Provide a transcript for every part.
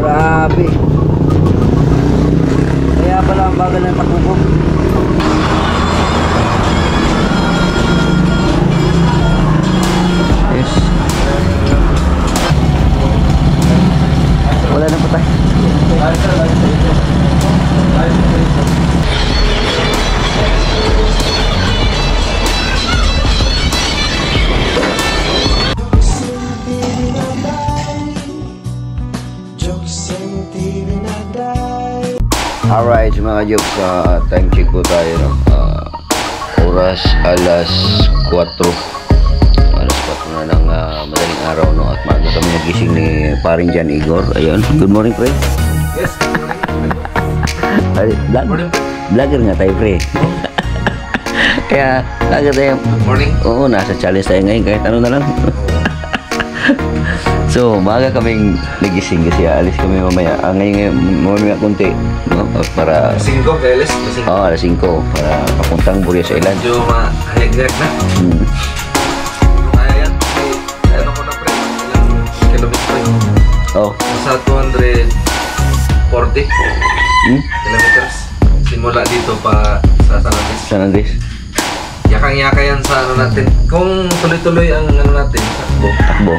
Grabe. Kaya pala ang bagal ng takbo. Yes. Wala na patay. Alright mga jokes, time check po tayo, no? Oras alas 4. Alas 4 na ng madaling araw, no? At maaga kami nagising ni paring Jan Igor. Ayun, good morning pre. Yes, good morning. Vlogger nga tayo pre. Kaya vlogger tayo. Good morning. Oo, nasa challenge tayo ngayon kahit ano na lang. So, maaga kaming nagising kasi alis kami mamaya. Ngayon mamaya kunti, no? Para 5, alas 5. Oo, alas 5 para papuntang Buria sa Ilan. Medyo mahayag-hayag na. Kaya yan. Ano ko na pre, ilang kilometro yun? Oh. Nasa 240 kilometers. Simula dito pa sa San Andres. San Andres. Yakang-yaka yan sa ano natin. Kung tuloy-tuloy ang ano natin, Takbo.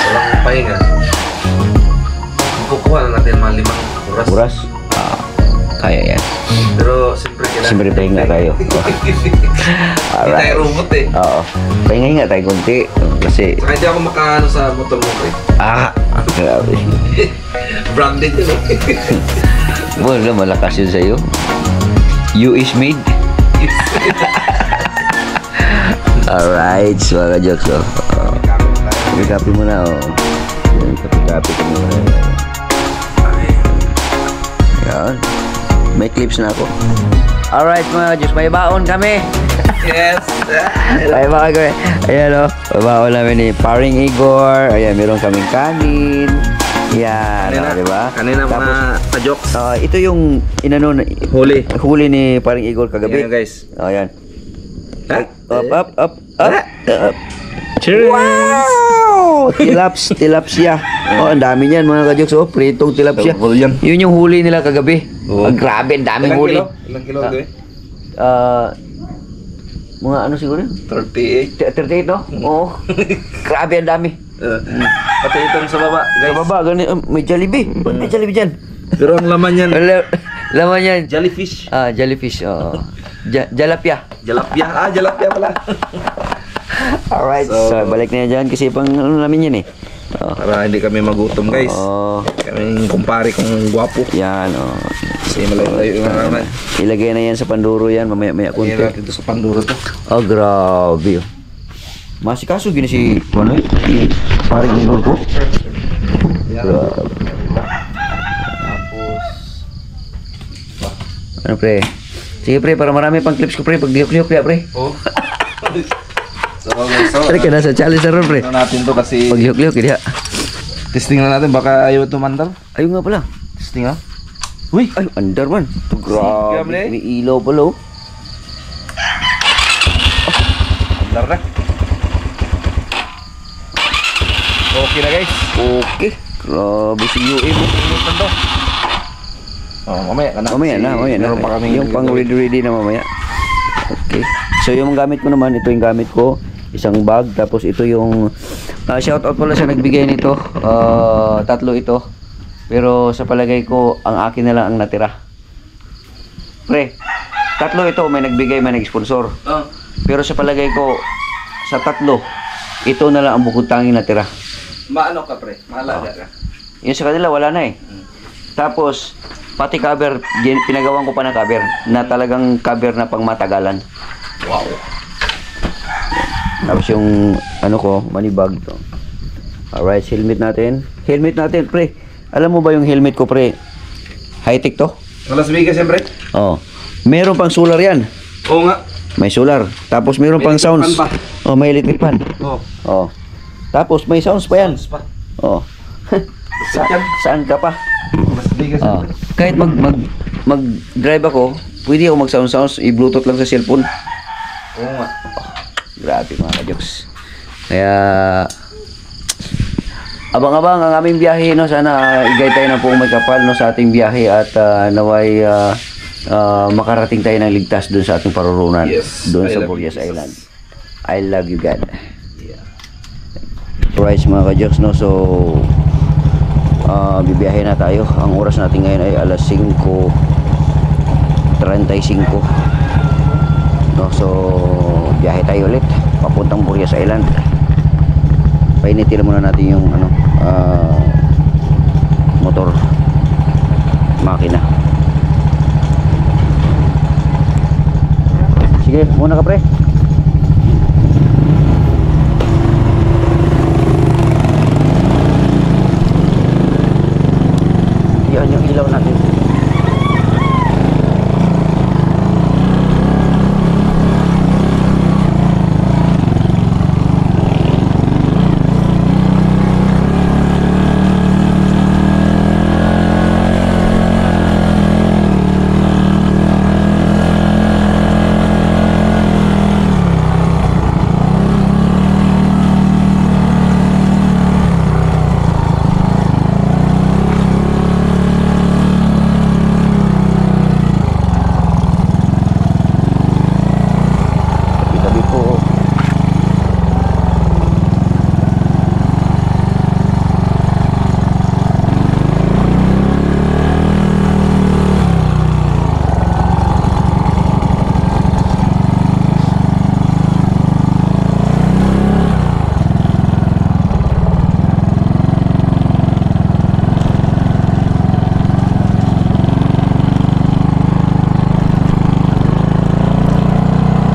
walang pahinga. Kukuha na natin mga 5 oras. Oras? Kaya yan. Pero siyempre kailangan. Siyempre pahinga tayo. Hindi tayo robot eh. Oo. Pahinga tayo kunti. Kasi... Saka hindi ako makaano sa motor mo pre. Grabe. Branded yun eh. Wala, malakas yun sa'yo. You is made. Alright, so mga jokes, kapi-kapi mo na, kapi-kapi ka muna. Yan. May clips na ako. Alright mga jokes, may baon kami. Yes. Ay mga kami. Ayan o, baon namin ni paring Igor. Ayan, meron kaming kanin. Yan, diba? Kanina mga ka-jokes. Ito yung inano, huli ni paring Igor kagabi. Yan guys. Ayan. Up. Cheers! Wow! Tilapsia. Oh, ang dami niyan mga ka-jokes. Oh, pritong tilapsia. Yun yung huli nila kagabi. Grabe, ang daming huli. Ilang kilo ito eh? Mga ano siguro? 38. 38, no? Oo. Grabe, ang dami. Pati itong sa baba, guys. Sa baba, may Jollibee. Ba't may Jollibee dyan? Pero ang laman yan, laman yan. jellyfish. Jellyfish, oo. Jalapia. Jalapia pala. Alright, so balik na yan dyan kasi pang ano namin yan eh. Para hindi kami magutom guys. Kaming kumpare kong gwapo. Yan, kasi malayo yung naman. Ilagay na yan sa panduro yan, mamaya kunti. Ilagay natin ito sa panduro to. Oh, grabe. Masikaso gini si ano eh? Paring Igor ko. Grabe. Tapos ano pre? Sige pre, para marami pang clips ko pre, pag dihok-dihok ya pre. oh. So guys, Pre, ka nasa challenge na ron pre. Ano natin to kasi Pag dihok-dihok kaya. testing na natin, baka ayaw tumandar. Ayun nga pala. Testing ha. Uy! Ay, under man. Grabe. Grabe. May ilaw pala oh. Andar na. Okay na guys. Okay. Grabe si UA mo. Mamaya ka na. Mamaya na. Meron pa kaming yung pang ready na mamaya. Okay. So yung gamit ko naman, ito yung gamit ko. Isang bag. Tapos ito yung shoutout pala sa nagbigay nito. 3 ito. Pero sa palagay ko, ang akin na lang ang natira. Pre, 3 ito. May nagbigay, may nag-sponsor. Pero sa palagay ko, sa 3, ito na lang ang bukod tanging natira. Maano ka pre? Mahalaga ka. Yung sa kanila, wala na eh. Tapos, pati cover, pinagawan ko pa ng cover na talagang cover na pang matagalan. Wow. Tapos yung ano ko, money bag to. Alright, helmet natin. Helmet natin, pre. Alam mo ba yung helmet ko, pre? High-tech to? Las Vegas siyempre? Oh. Meron pang solar yan. Oo nga. May solar. Tapos meron pang Electric sounds. fan Oh, may electric fan. Oo. Oh. Tapos may sounds pa yan. Pa. Oh. Saan ka pa? Las Vegas Ah, siyempre. kahit mag-drive ako, pwede ako mag-sounds, i-bluetooth lang sa cellphone. Oo nga. Grabe mga ka-jokes. Kaya abang-abang ang aming biyahe, no? Sana igay tayo ng buong may kapal, no, sa ating biyahe at naway makarating tayo ng ligtas doon sa ating parurungan, Yes. doon I sa love Burias you, Jesus. Island. I love you, God. Yeah. Right, mga ka-Joks, no? So bibiyahe na tayo. Ang oras natin ngayon ay alas 5:35, no? So biyahe tayo ulit papuntang Burias Island. Painitin muna natin yung motor, makina. Sige, muna ka, pre. Yan yung ilaw natin. Tabi po.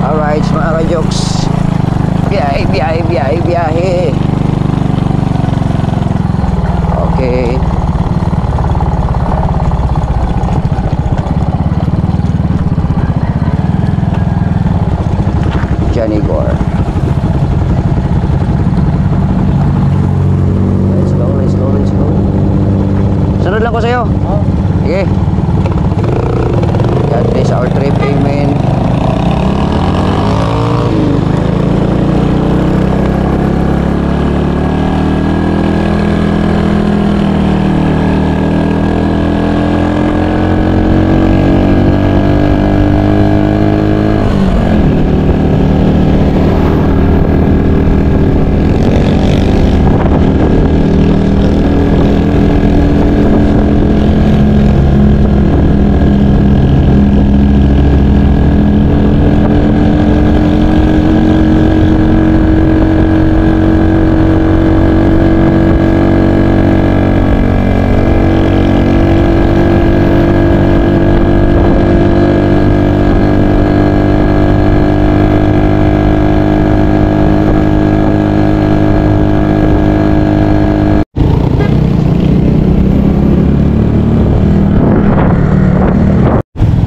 Alright, mga ka-Joks, biyahe, biyahe, biyahe, biyahe. Okay. Johnny Gore. Let's go, let's go, let's go. Sunod lang ko sa'yo. Sige. God bless our trip, amen.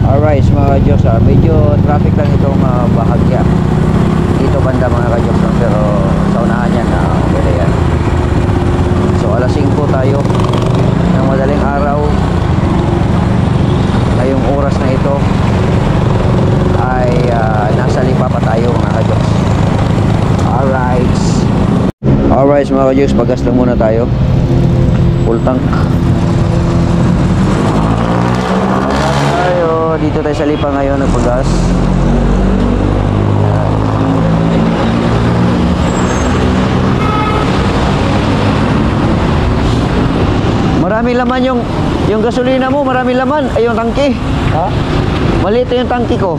Alright, mga ka-Diyos, medyo traffic lang itong bahagya dito banda, mga ka-Diyos, no? Pero sa unahan yan, okay na yan. So alas 5 tayo ng madaling araw. Ngayong oras na ito ay nasa Lipa pa tayo, mga ka-Diyos. Alright. Alright, mga ka-Diyos, pagas lang muna tayo. Full tank. Dito tayo sa Lipa ngayon, nagpagas. Marami laman yung gasolina mo, marami laman. Ay, yung tangke. Ha? Maliit yung tangke ko.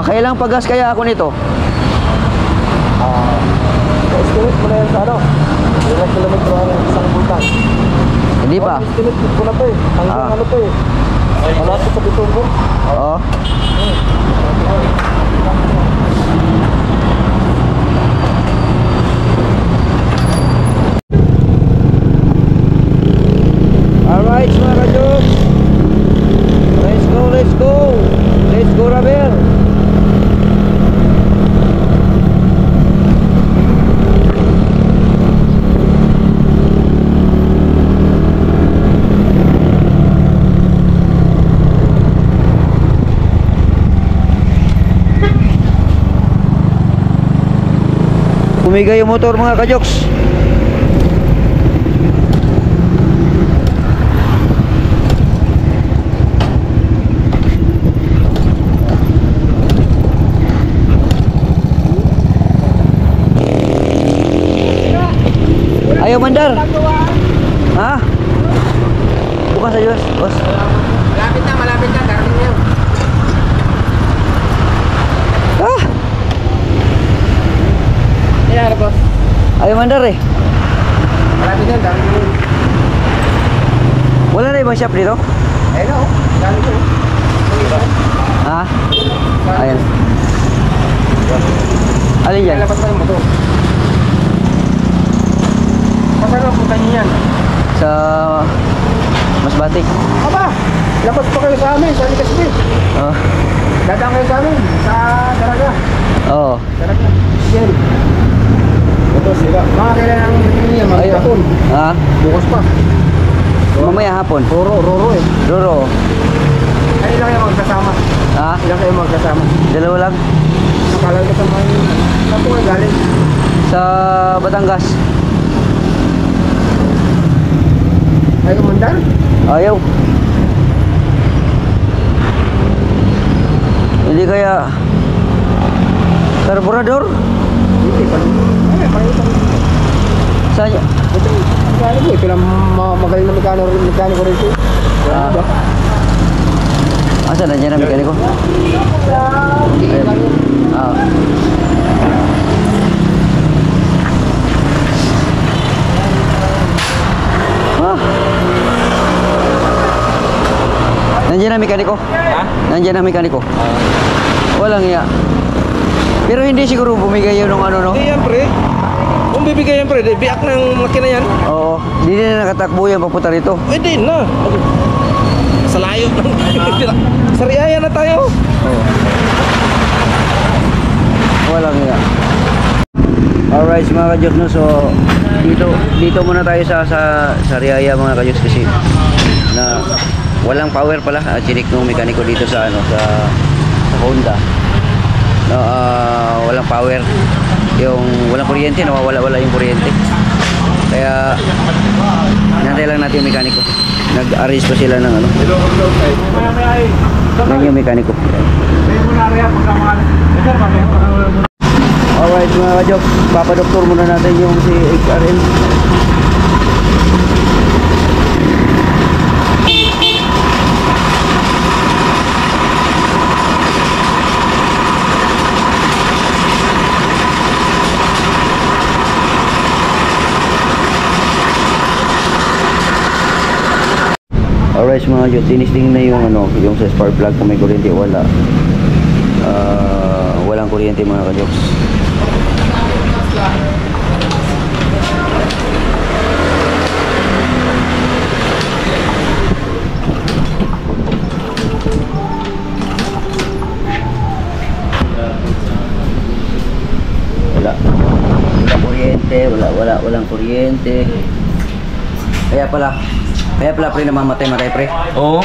Makailang pagas kaya ako nito? Estimate mo na yan sa ano? 1 kilometro ang isang bulkan. Hindi pa. Estimate ko na to eh. Hanggang ano to eh. Malapit sa Bitongo. Oo. Alright, mga ka-Joks. Let's go, let's go. Let's go, Rabel. Bumigay yung motor mga kajoks. Ayaw mandar. Ha? Bukas ayo, bos. Malapit na, darating na yun. Ah, Yan, boss. ayaw mandar eh. Malapit na, darating na yun. Wala na ibang shop dito? Ayun na, oh. Darating na yun. Ha? Ayan. Alin yan? Lalabas pa yung motor. Pasal ang punta niyo yan. Sa Masbate. Aba, labas pa kayo sa amin, sa Likasbi. Oh. Dadaan kayo sa amin, sa Daraga. Oo. Daraga. Yan. Ito sila. Mga kailangan ang bibili niya, mga Ayun. hapon. Ha? Bukas pa. Mamaya hapon. Roro eh. Roro. Ay, ilang kayo magkasama. Ha? Ilang kayo magkasama. Dalawa lang. Nakala ko sa mga saan po kayo galing? Sa Batangas. Ay, kumandar? Ayaw. Hindi kaya karburador? Hindi pa. Ay, pareho pa. Saan niya? Ito, ano po, ito lang magaling na mekaniko rin ito. Ah. Ano ba? Asa na dyan ang mekaniko? Ayun. Ah. Ah. Nandiyan ang mekaniko? Ha? Nandiyan ang mekaniko? Walang iya. Pero hindi siguro bumigay yun ng ano, no? Hindi yan, pre. Kung bibigay yan, pre, biak ng makina yan. Oo. Hindi na nakatakbo yan papunta rito. Pwede na. Sa layo. Sa Riaya na tayo. Oo. Walang iya. Alright mga kajoks, no? So dito muna tayo sa Riaya mga kajoks kasi na walang power pala. Chinik nung mekaniko dito sa sa Honda. No, walang power. Yung walang kuryente, nawawala yung kuryente. Kaya nantay lang natin yung mekaniko. Nag-arrange pa sila ng ano. Yan yung mekaniko. Alright mga kajoks, papadoktor muna natin yung si HRM. Alright mga kajoks, tinisting na yung ano, yung sa spark plug kung may kuryente wala. Walang kuryente mga kajoks. Walang kuryente. Kaya pala pre namamatay pre. Oo.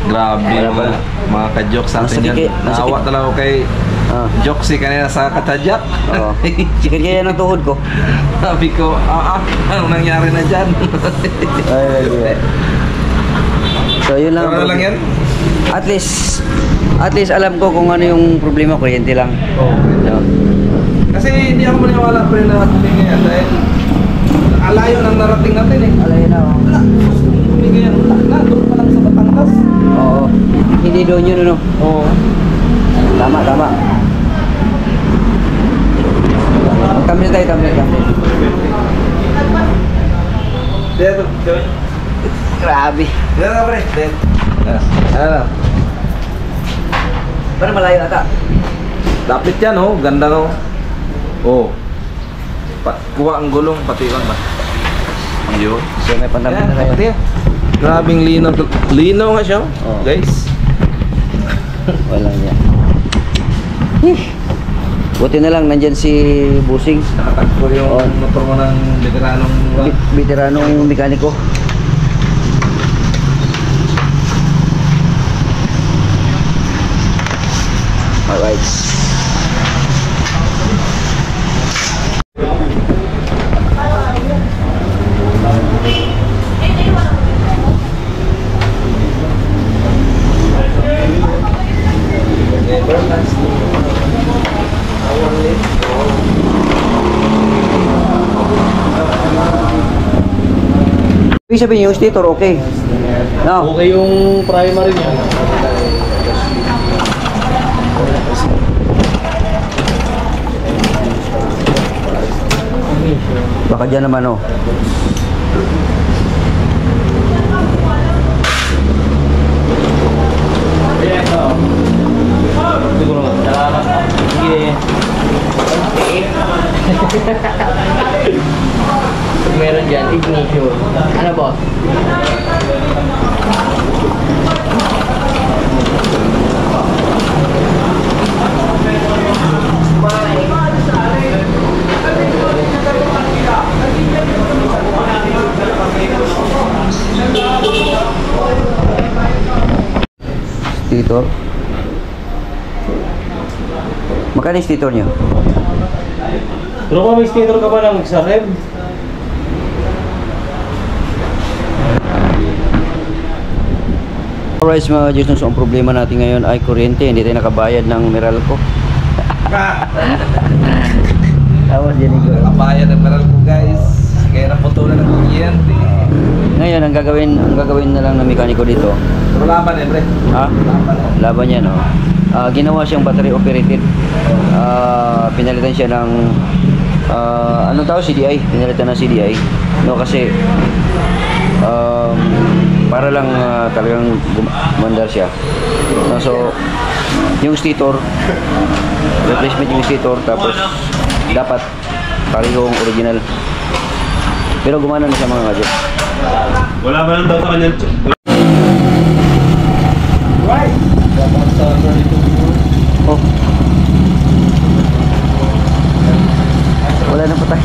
Grabe Wala pala. mga ka-jokes natin Masakit, yan. masakit. Naawa talaga ako kay Ah. Joksy kanina sa katadyak. Oo. Sikit kaya ng tuhod ko. Sabi ko, anong nangyari na dyan? Ay. So yun lang. Ano lang yan? At least alam ko kung ano yung problema, kuryente lang. Oo. Kasi hindi ako maniwala pre na tumingin yan dahil alayo nang narating natin eh. Alay na. Oh. Wala. Tumingin yan. Doon pa lang sa Batangas. Oo. Hindi doon yun ano. Oo. Tama. Tamil tayo. Dito. Grabe. Dito pre. Dito. Ano? Pero malayo ata. Lapit yan oh. Ganda no. Oh. Kuha ang gulong pati lang ba? Yun. So may pantabi na tayo. Pati yan. Grabing linaw. Linaw nga siya. Oo. Guys. Wala niya. Buti na lang nandyan si Busing. Nakatagpo yung Oo. motor mo ng veteranong Veteranong mekaniko. Alright. Ibig sabihin yung stator, okay. No? Okay yung primary niya. Baka dyan naman, oh. Siguro nga. Sige. Meron dyan, ignition. Ano po? Stator. Magkano yung stator nyo? Pero kung may stator ka pa lang sa rev, Alright mga Jason, so ang problema natin ngayon ay kuryente. Hindi tayo nakabayad ng Meralco. Tapos dyan ito. Kabayan ng meral ko guys. Kaya naputulan ng kuryente. Ngayon, ang gagawin na lang ng mekaniko dito. Pero laban eh, pre. Ha? Laban yan, no? Ginawa siyang battery operated. Pinalitan siya ng anong tawag? CDI. Pinalitan ng CDI. No, kasi para lang talagang gumandar siya. No, so, yung stator, replacement yung stator, tapos dapat parehong original. Pero gumana na siya mga gadget. wala ba nang daw sa kanya? Oh. Wala na patay.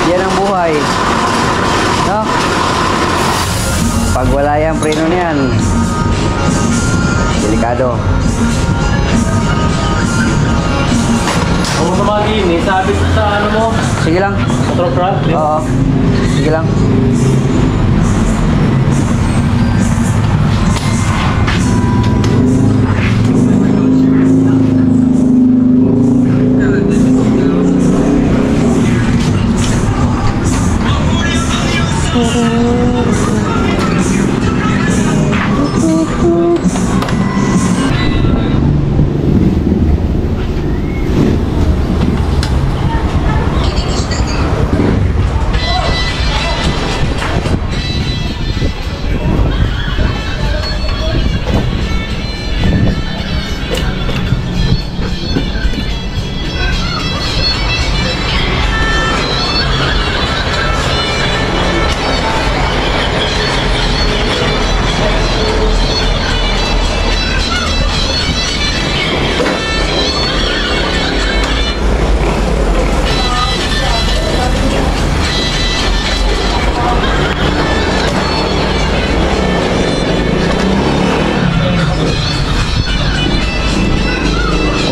Yan ang buhay. No? Pag wala yung preno niyan, delikado. Kung sumagin, sabi ko sa ano mo, Sige lang. sa truck rod. Oo. Sige lang.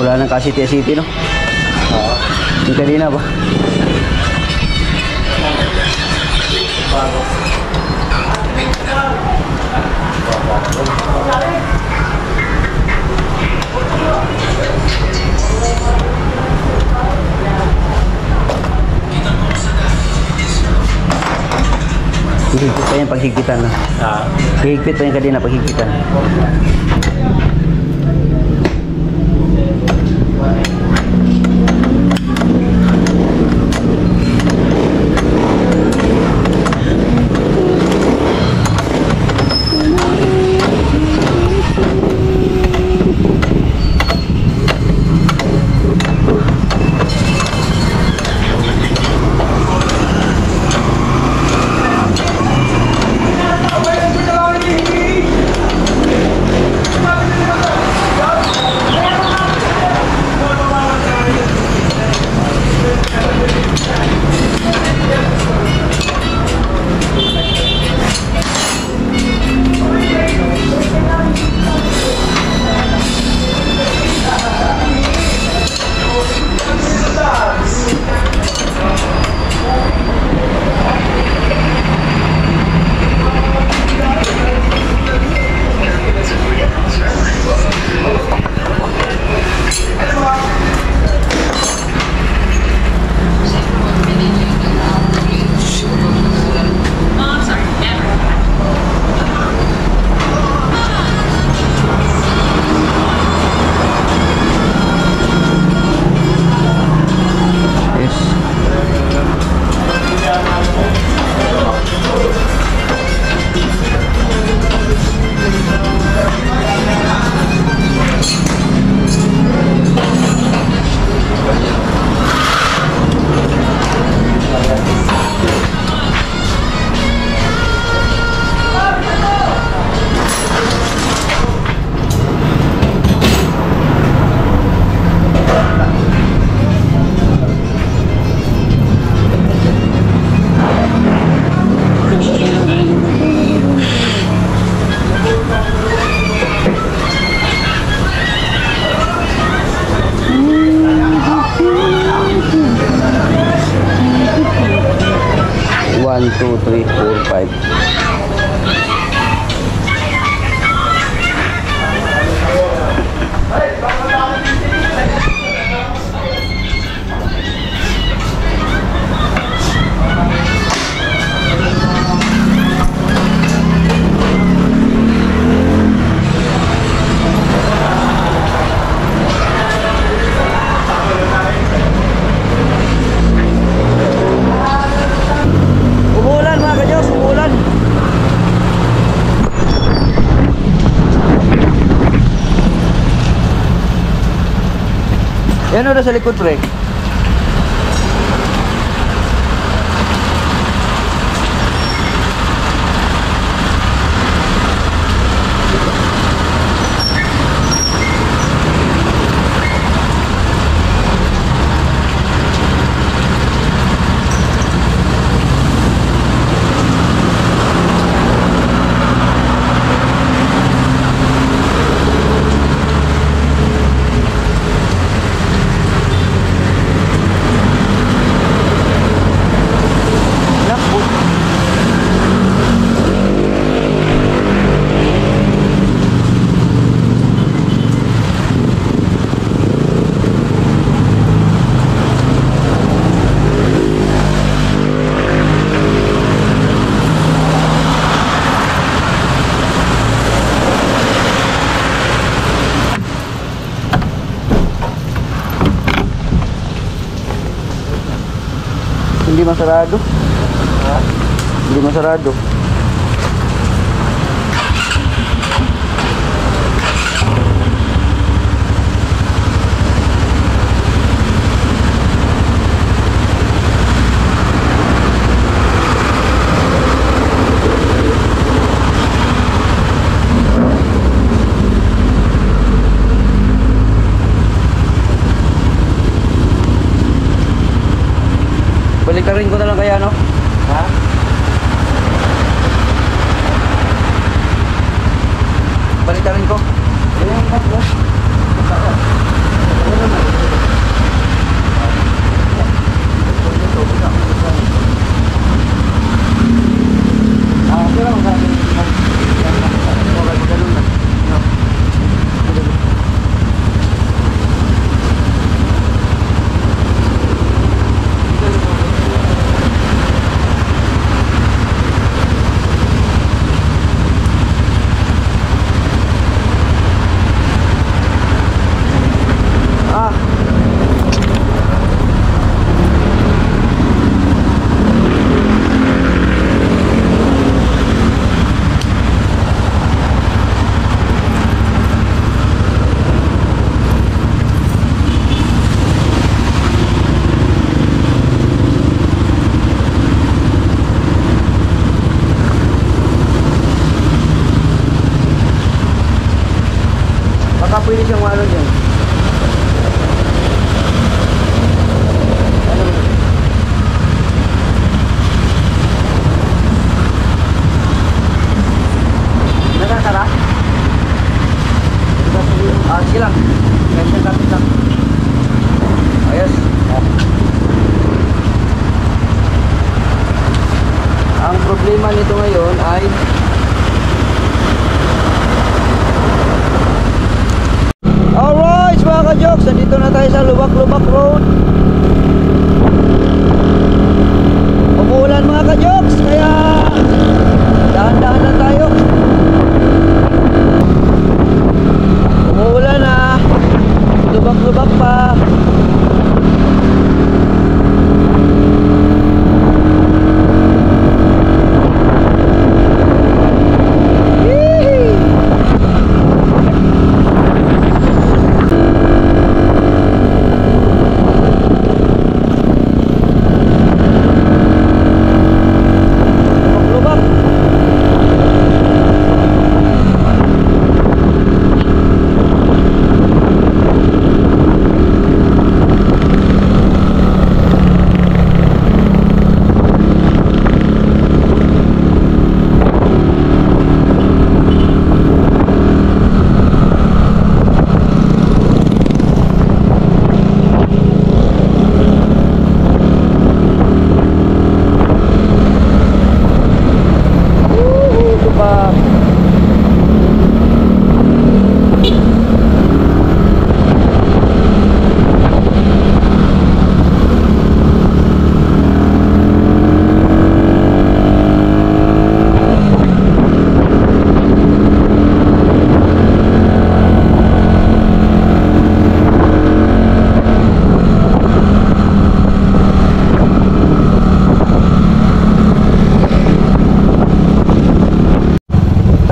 Wala nang ka-city-city, no? Oo. Yung kanina ba? Higpit pa yan paghigpitan na. Higpit pa yan kanina paghigpitan. Yan o na sa likod, pre. Hindi masarado. Hindi masarado. Balikarin ko na lang kaya, no? Ha? Balikarin ko. Ayan, tatlo. Okay lang, sabi. Okay, magano'n na. No. Baka pwede siyang ano dyan. Ano? Nakasara? Sige lang. Kasi kapit lang. Ayos. Ang problema nito ngayon ay alright mga ka-jokes, nandito na tayo sa Lubak-Lubak Road. Umuulan mga ka-jokes, kaya dahan-dahan lang tayo. Umuulan na, lubak-lubak pa.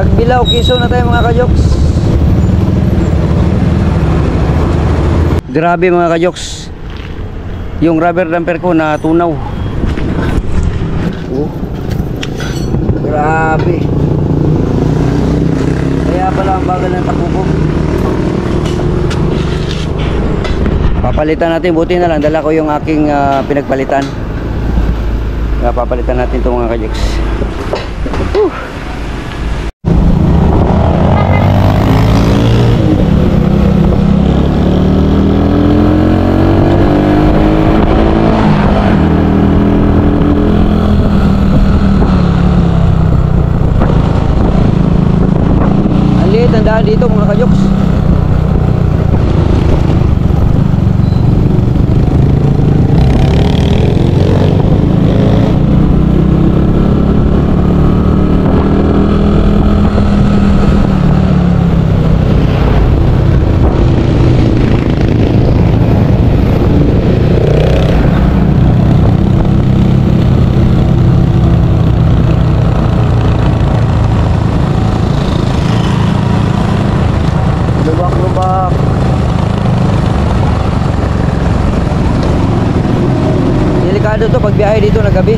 Tagbilaw, Quezon na tayo mga ka-jokes. Grabe mga kajoks. Yung rubber damper ko na tunaw. Oh. Grabe. Kaya pala ang bagal ng takbo ko. Papalitan natin, buti na lang dala ko yung aking pinagpalitan. Kaya papalitan natin itong mga kajoks. Tandaan dito mga kajoks. Lubak. Delikado to pag biyahe dito na gabi.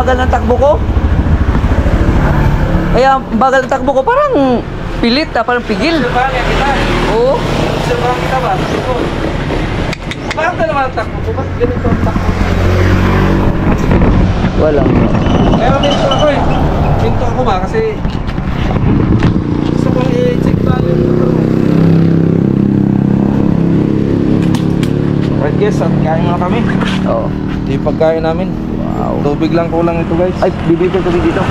bagal ng takbo ko. Kaya bagal ng takbo ko, parang pilit, parang pigil. Obserbahan nga kita. Oo. Obserbahan kita ba? Bakit na naman ang takbo ko? Ba't ganito ang takbo? Walang. Kaya minto ako eh. Minto ako ba? Kasi gusto kong i-check na yung right guys, at kain muna kami. Oo. Ito yung pagkain namin. Wow. Tubig lang kulang ito guys. Ay, bibigyan kami dito.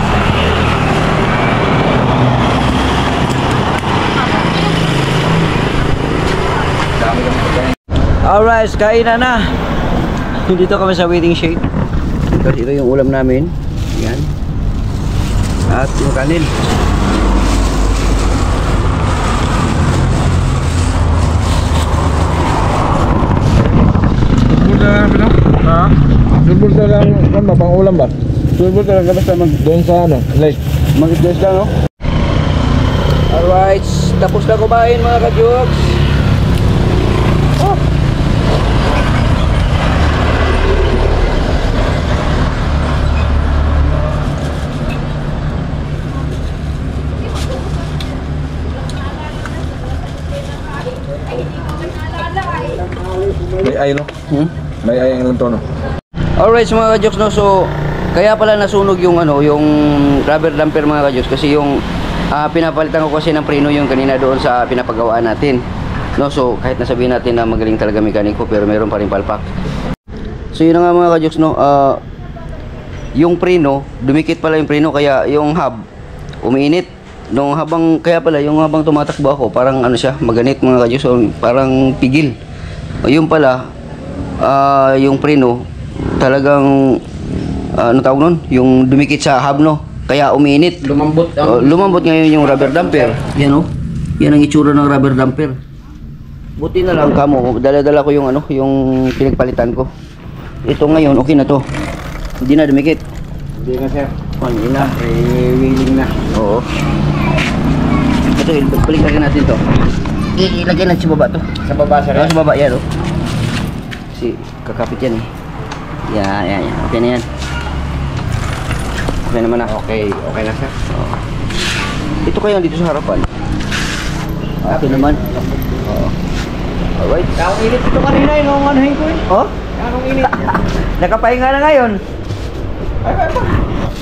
Dami ng pagkain. Alright, kain na. Dito kami sa waiting shade. Tapos ito yung ulam namin. Yan. At yung kanin. Ha? Sulbol lang, ano ba, pang ulam ba? Sulbol talaga basta doon sa ano, like Mag-adjust lang, no? Alright, tapos na kumain mga ka-jokes. Oh. may ay no? May ay ang tono. Alright mga ka-jokes, no? So, kaya pala nasunog yung ano, yung rubber damper mga ka-jokes kasi yung pinapalitan ko kasi ng preno yung kanina doon sa pinapagawaan natin. No, so kahit nasabihin natin na magaling talaga mekaniko pero meron pa rin palpak. So yun na nga mga ka-jokes, no? Yung preno, dumikit pala yung preno kaya yung hub umiinit. Nung habang kaya pala yung habang tumatakbo ako, parang ano siya, maganit mga ka-jokes, so, parang pigil. Yung pala yung preno talagang ano tawag nun? Yung dumikit sa hub, no? Kaya umiinit. Lumambot Lumambot ngayon yung rubber damper. Yan, oh. Yan ang itsura ng rubber damper. Buti na lang kamo, dala-dala ko yung ano, yung pinagpalitan ko. Ito ngayon, okay na to. Hindi na dumikit. Hindi na sir. Hindi na. Willing na. Oo. Ito, balikan natin to. Ilagay natin sa baba to. Sa baba sir. Sa baba yan, oh. Kasi kakapit yan eh. Yan. Okay na yan. Okay naman na. Okay na sir. Oo. Ito kaya dito sa harapan. Okay naman. Oo. Alright. Ang init ito kanina eh, nung anuhin ko eh. Oh? Anong init? Nakapahinga na ngayon.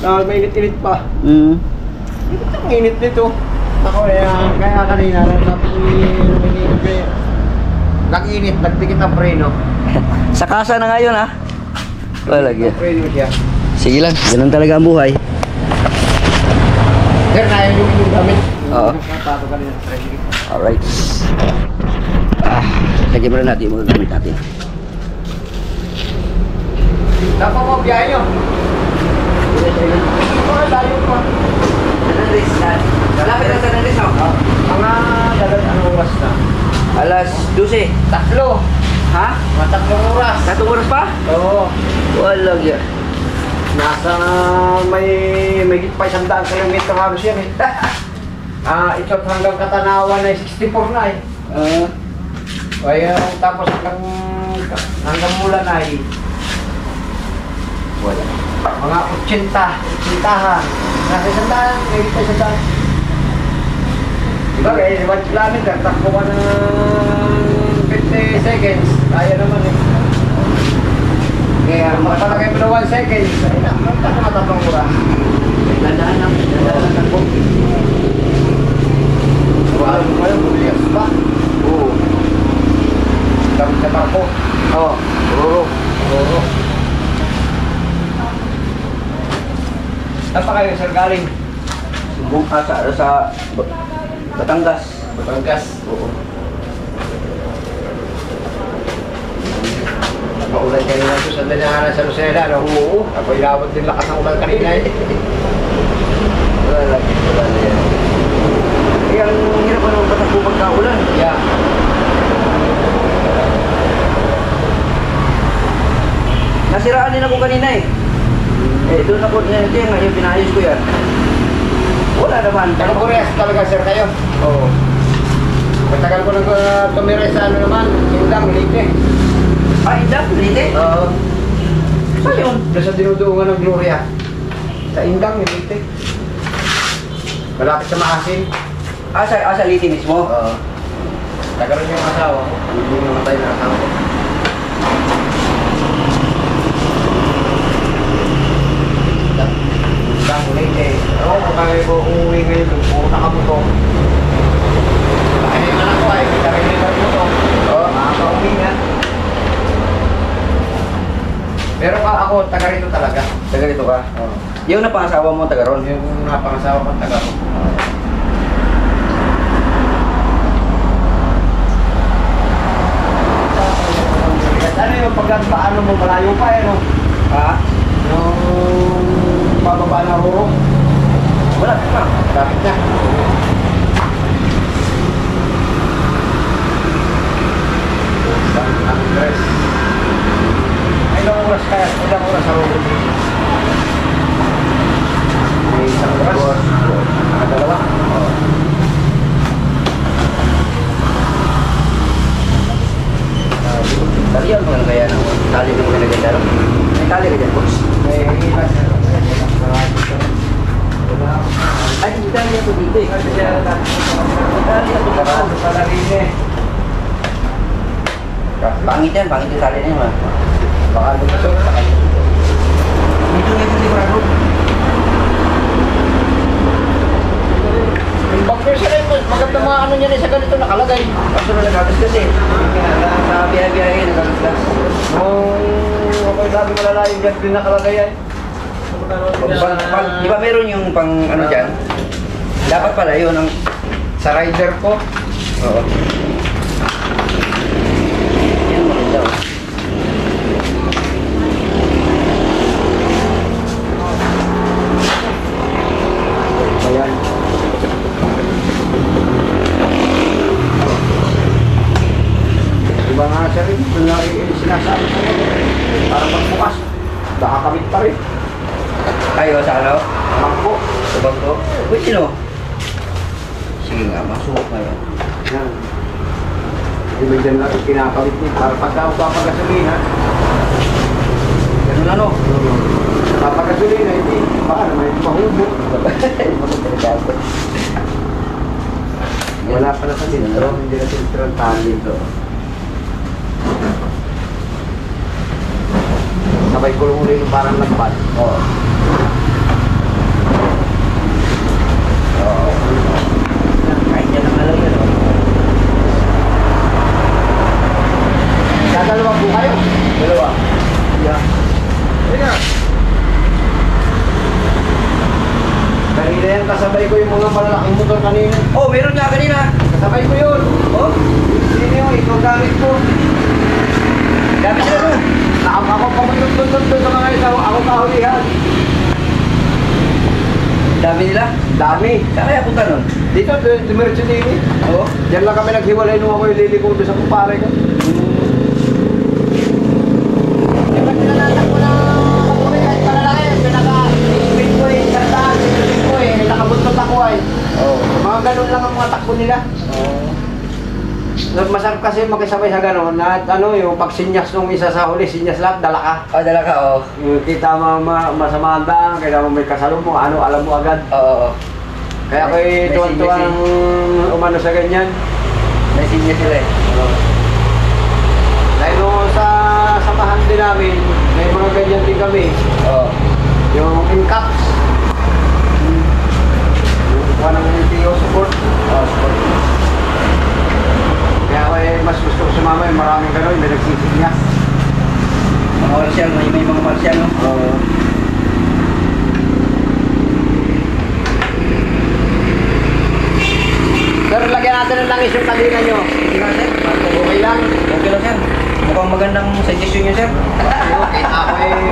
Ay, may init-init pa. Ang init nito. Ako kaya kanina, nag-init, nagpikit ang preno. Sa kasa na ngayon, ha? Wala yan. Preno siya. Sige lang, ganun talaga ang buhay. Sir, na yung gamit. Oo. Nakapato kanina. Alright. Lagyan mo na natin yung mga gamit natin. Dapat mo biyahe nyo. Layo pa. Lapit na sa Nandes, no? Mga anong oras na? Alas 12. Tatlo. Ha? Mga 3 oras. 3 oras pa? Oo. Wala yan. Nasa may pa 100 kilometro halos yan eh. Ito hanggang Katanawan ay 64 na eh. Kaya tapos hanggang Mulan ay wala. Mga 80 ha. Nasa 100, may pa 100. Diba kaya 1 kilometer, takbo ka ng 50 seconds. Kaya naman eh. Kaya matalagay mo na 1 second. Ay na, matatlong oras. Dadaan lang po. Wala mo kayo, buligas pa. Oo. Gamit sa barko. Oo. Oo. Saan pa kayo, sir, galing? Subong sa Batangas. Batangas. Oo. Maulan kanina ito sa danahanan sa Lucena, no? Oo. Ako ilawad din lakas ng ulan kanina eh. Wala yan. Kaya ang hirap naman patakbo pagkaulan. Yeah. Nasiraan din ako kanina eh. Doon ako ito yung ngayon pinayos ko yan. Wala naman. Taga-Koreas talaga, sir, kayo? Oo. Matagal ko tumira sa ano naman, Indang, Lite. Indang? Lite? Oo. Saan yun? Doon sa dinuduungan ng Gloria. Sa Indang, Leyte. Malapit sa Maasin. Sa Leyte mismo? Oo. Taga rin yung asawa ko. Yung namatay na asawa ko. Indang, Leyte. Oo, kaya ko umuwi ngayon. Pumunta ka mo to. Kaya yung anak ko ay, kita rin yung mo to. Oo, makaka-uwi nga. Pero ako, taga rito talaga. Taga rito ka? Oo. Yung napangasawa mo taga ron? Yung napangasawa ko, taga ko. Ano yung pagkakpaano mo, malayo pa eh, no? Ha? Yung bababa na ruro. Wala pa. Lapit na. Ang dress. Ilang oras kaya? Ilang oras sa ruro? May isang oras. Dalawa. Talian mo lang kaya ng tali na mo nilagay daro. May tali ka dyan, boss. May hilas. Ay, hindi tali ako dito eh. Tali ako dito. Sa rin eh. Pangit yan, pangit yung tali na yun ha. Baka lumusok. Dito nga yung sigurado. Yung bagyo sila ito, maganda mga ano niyan sa ganito nakalagay. Kaso na nagagas kasi. Sa biyahe-biyahe, nagagas. Okay, sabi malalayo dyan din nakalagay ay. Di ba meron yung pang ano dyan? Dapat pala yun ang... Sa rider ko. Oo. Yan maganda oh. Ayan. Diba nga siya rin, sinasabi ko para magbukas, nakakamit pa rin. Kayo sa ano? Mangko. Sa bangko? Uy, sino? Sige nga, masubok ngayon. Yan. Di ba dyan lang kinakawit niya para pagka papagasolina. Ganun ano? Papagasolina, hindi. Baka naman yung mahubo. Wala pala sa sintro, hindi na sintro ang tali ito. Sabay kulong ulit yung parang lambat. Oo. Oo. Kahit yan ang alam yan, oh. Dadalawa po kayo? Dalawa. Yeah. Sige. Kanina yan, kasabay ko yung mga malalaking motor kanina. Oh, meron nga kanina. Kasabay ko yun. Oh, Sino yun? Ikaw gamit ko. dami sila no. Ako pamatutun-tun sa mga ito. Ako kahulihan. Dami nila. Dami. Saan kaya punta nun? Dito, dumiretso din eh. Oo. Diyan lang kami naghiwalay nung ako yung liliko doon sa kumpare ko. Diba tinanatak ko ng kapuri kahit malalaki. Pinaka-speed ko eh, sandaan, speed ko eh. Nakabuntot ako ay. Oo. Mga ganun lang ang mga takbo nila. Oo. Masarap kasi makisabay sa gano'n na ano, yung pag sinyas nung isa sa huli, sinyas lahat, dala ka. Oh, dala ka, oo. Yung kita masama ang daan, kaya may kasalubong, ano, alam mo agad. Oo. Kaya May ako'y tuwan-tuwang umano sa ganyan. May sinya sila eh. Dahil nung sa samahan din namin, may mga ganyan din kami. Oo. Yung in-caps. Yung kuha ng NPO support. Oo, support. Kaya ako'y mas gusto ko sumama yung maraming gano'n, may nagsisinyas. Mga marsyal, may mga marsyal, no? Oo. Sir, lagyan natin ng langis yung talina nyo. Sige nga, sir. Okay lang. Okay lang, sir. Mukhang magandang suggestion nyo, sir. Okay, ako eh.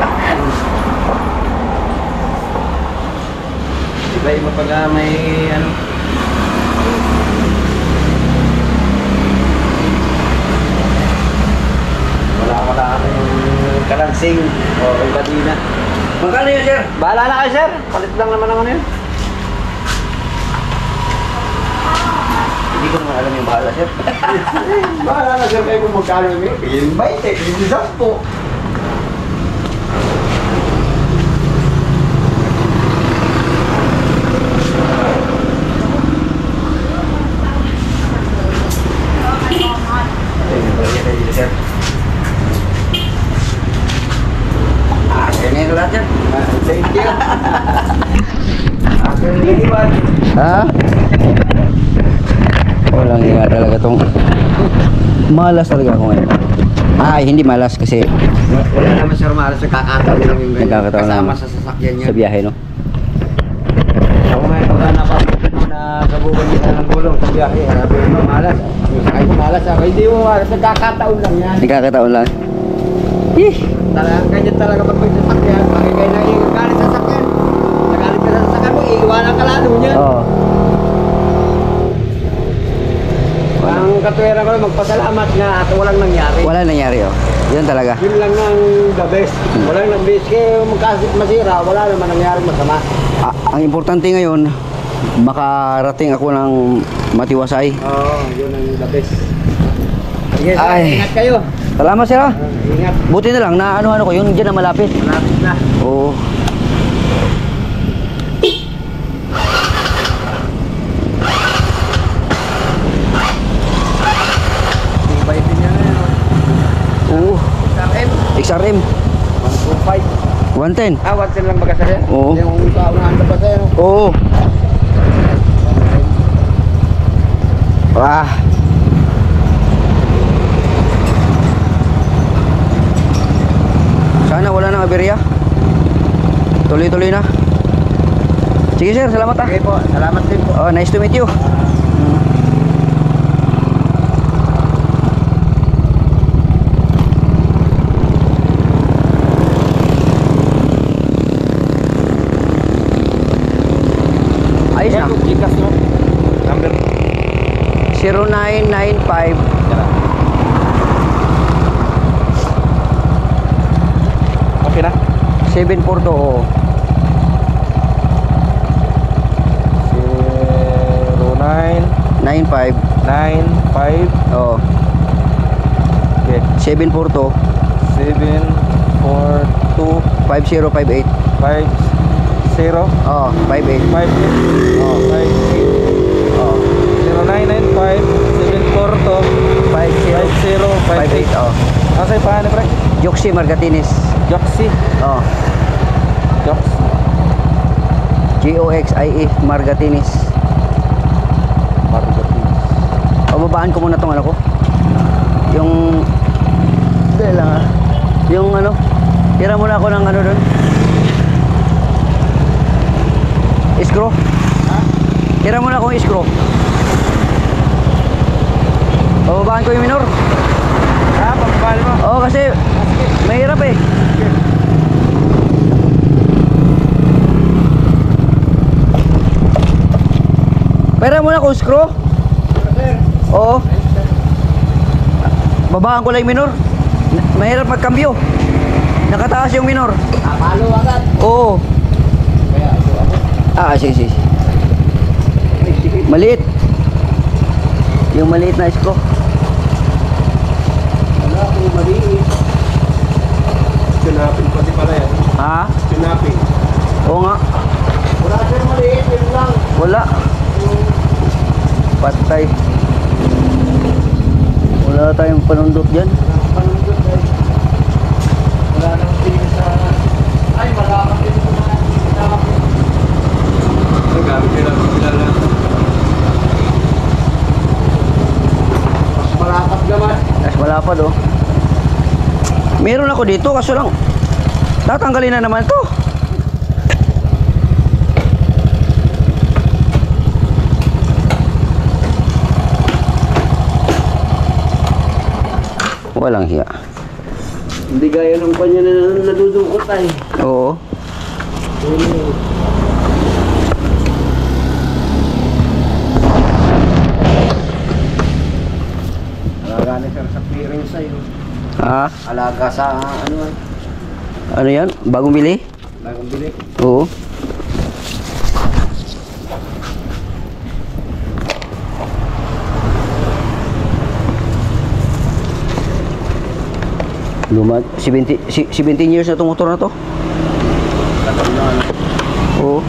Iba-iba pag may ano. Wala ano yung kalansing o yung kadina. Magkano yun, sir? Bahala na kayo, sir. Palit lang naman ang ano yun. Hindi ko naman alam yung bahala, sir. Bahala na, sir, kayo kung magkano yun. Yung 20, yung 10. Ha? Walang hiya talaga tong malas talaga ako ngayon. Ay, hindi malas kasi Wala naman sir malas, nagkakataon lang yung ganyan. Nagkakataon lang. Kasama sa sasakyan niya. sa biyahe, no? Ako may pagka napapagod mo na sabugan niya ng gulong sa biyahe. Sabi mo malas. Yung sakay ko malas ako. Hindi mo malas, nagkakataon lang yan. Nagkakataon lang. Talagang ganyan talaga pag may sasakyan. Bakit kayo na yung galit sa sasakyan? Nagalit ka sa sasakyan mo, iiwanan ka lalo niya. Oo. Ang katwiran ko lang, magpasalamat nga at walang nangyari. Wala nangyari, oh. Yun talaga. Yun lang ang the best. Walang nag-best. Kaya masira, wala naman nangyari masama. Ang importante ngayon, makarating ako ng matiwasay. Oo, yun ang the best. Sige, sir, Ay. ingat kayo. Salamat, sir, ah. Ingat. Buti na lang na ano ko, yung dyan na malapit. Malapit na. Oo. Ibay din yan ngayon. Oo. SRM, XRM. 125. 110. 110 lang baga sir? Oo. Yung kaunahan na pa sir? Oo. Ah. Sana wala nang aberya. Tuloy-tuloy na. Sige sir, salamat ah. Okay po, salamat din po. Oh, nice to meet you. Ayos na. Gcash mo. Number. 0995 Okay na? 742. Oo. 95. 0995. Oo. Okay. 742 742 5058. 50 Oo, 58. 58 Oo. 58 Oo. 0995 742 5058. 5058. Oo. Asa yung paano pre? Joxy Margatinis. Joxy. Oo. Joxy. Goxie Margatinis. Margatinis. Babaan ko muna tong ano ko. Yung dahil lang ah. Yung ano, tira muna ako ng ano doon. Screw. Tira muna ako yung screw. Babaan ko yung minor. Ha? Pagpapali mo? Oo, kasi mahirap eh. Pera muna ko screw. Oo. Babaan ko lang yung minor. Mahirap magkambyo. Nakataas yung minor. Palo agad. Oo. Kaya ito ako. Sige, sige. Maliit. Yung maliit na screw. Wala akong maliit. Sinapin pati pala yan. Ha? Sinapin. Oo nga. Wala sir maliit, yun lang. Wala. Patay. Wala tayong panundot dyan. Panundot guys. Wala nang tingin sa... Ay, malakas din ito na. Nagamit ko lang. Kilala. Mas malakas naman. Mas malapad oh. Meron ako dito kaso lang tatanggalin na naman to. Walang hiya. Hindi gaya ng kanya na nadudukot ay. Oo. Alaga na sir sa clearance sa'yo. Ha? Alaga sa ano ay. Ano yan? Bagong bili? Bagong bili. Oo. Luma, 17 years na itong motor na to. Tagal na ano. Oo.